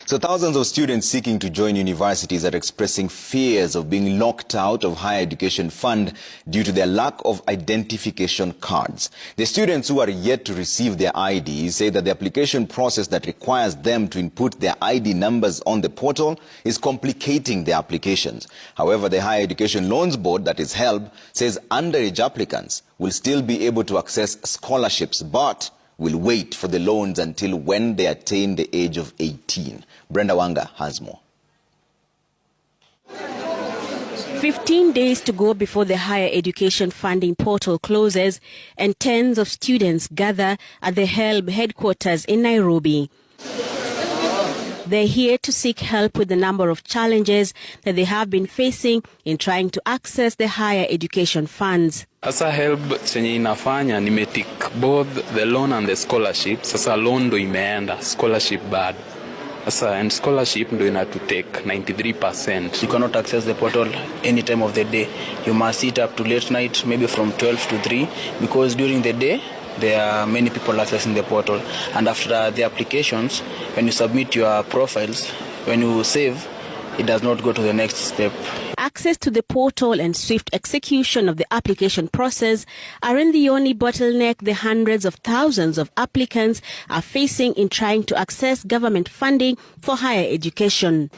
So thousands of students seeking to join universities are expressing fears of being locked out of higher education fund due to their lack of identification cards. The students who are yet to receive their IDs say that the application process that requires them to input their ID numbers on the portal is complicating their applications. However, the Higher Education Loans Board, that is Helb, says underage applicants will still be able to access scholarships, but will wait for the loans until when they attain the age of 18. Brenda Wanga has more. 15 days to go before the higher education funding portal closes, and tens of students gather at the Helb headquarters in Nairobi. They're here to seek help with the number of challenges that they have been facing in trying to access the higher education funds. Sasa Helb chenye inafanya nimetik both the loan and the scholarship. Sasa loan ndo imeenda, scholarship bad. Sasa and scholarship ndo ina to take 93%. You cannot access the portal any time of the day. You must sit up to late night, maybe from 12 to 3, because during the day there are many people accessing the portal. And after the applications, when you submit your profiles, when you save, it does not go to the next step. Access to the portal and swift execution of the application process aren't the only bottleneck the hundreds of thousands of applicants are facing in trying to access government funding for higher education.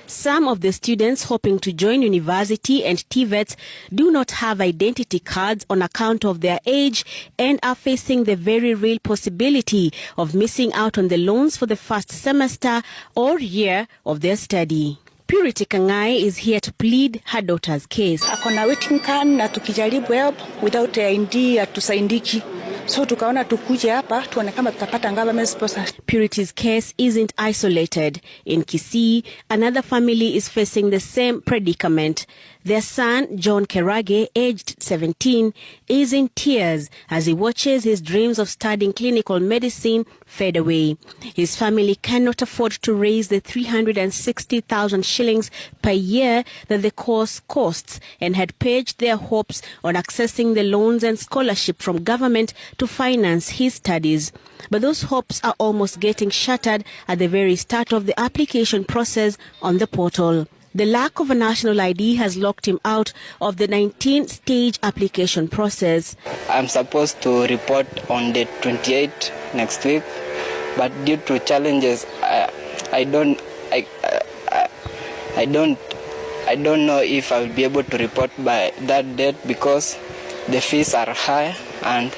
Some of the students hoping to join university and TVETs do not have identity cards on account of their age and are facing the very real possibility of missing out on the loans for the first semester or year of their study. Purity Kangai is here to plead her daughter's case. Akona waiting card na tukijaribu help without ID atusaidiki. So tukaona tukuje hapa tuone kama tutapata government sponsor. Purity's case isn't isolated. In Kisii, another family is facing the same predicament. Their son, John Kerage, aged 17, is in tears as he watches his dreams of studying clinical medicine fade away. His family cannot afford to raise the 360,000 shillings per year that the course costs, and had pledged their hopes on accessing the loans and scholarship from government to finance his studies. But those hopes are almost getting shattered at the very start of the application process on the portal. The lack of a national ID has locked him out of the 19-stage application process. I'm supposed to report on the 28th next week, but due to challenges, I don't know if I'll be able to report by that date because the fees are high and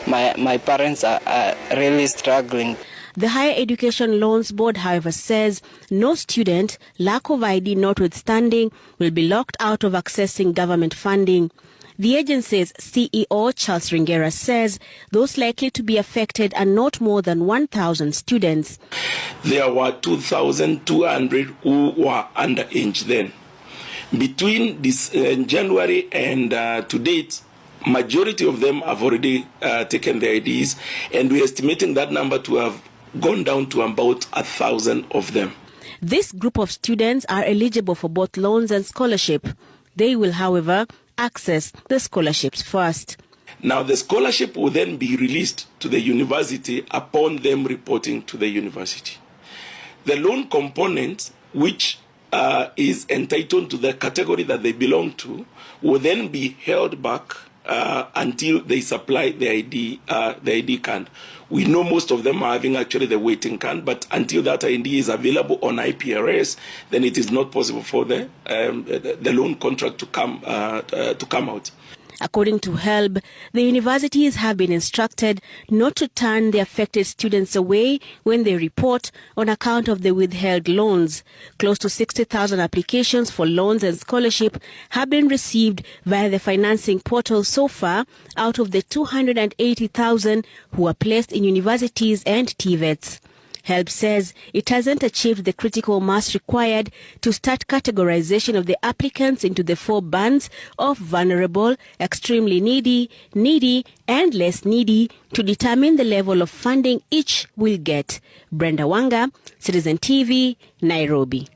my parents are really struggling. The Higher Education Loans Board, however, says no student, lack of ID notwithstanding, will be locked out of accessing government funding. The agency's CEO, Charles Ringera, says those likely to be affected are not more than 1,000 students. There were 2,200 who were underage then. Between this January and to date, majority of them have already taken their IDs, and we're estimating that number to have gone down to about 1,000 of them. This group of students are eligible for both loans and scholarship. They will, however, access the scholarships first. Now, the scholarship will then be released to the university upon them reporting to the university. The loan component, which is entitled to the category that they belong to, will then be held back until they supply the ID card. We know most of them are having actually the waiting card, but until that ID is available on IPRS, then it is not possible for the loan contract to come out. According to Helb, the universities have been instructed not to turn the affected students away when they report on account of the withheld loans. Close to 60,000 applications for loans and scholarship have been received via the financing portal so far, out of the 280,000 who are placed in universities and TVETs. Helb says it hasn't achieved the critical mass required to start categorization of the applicants into the 4 bands of vulnerable, extremely needy, needy, and less needy to determine the level of funding each will get. Brenda Wanga, Citizen TV, Nairobi.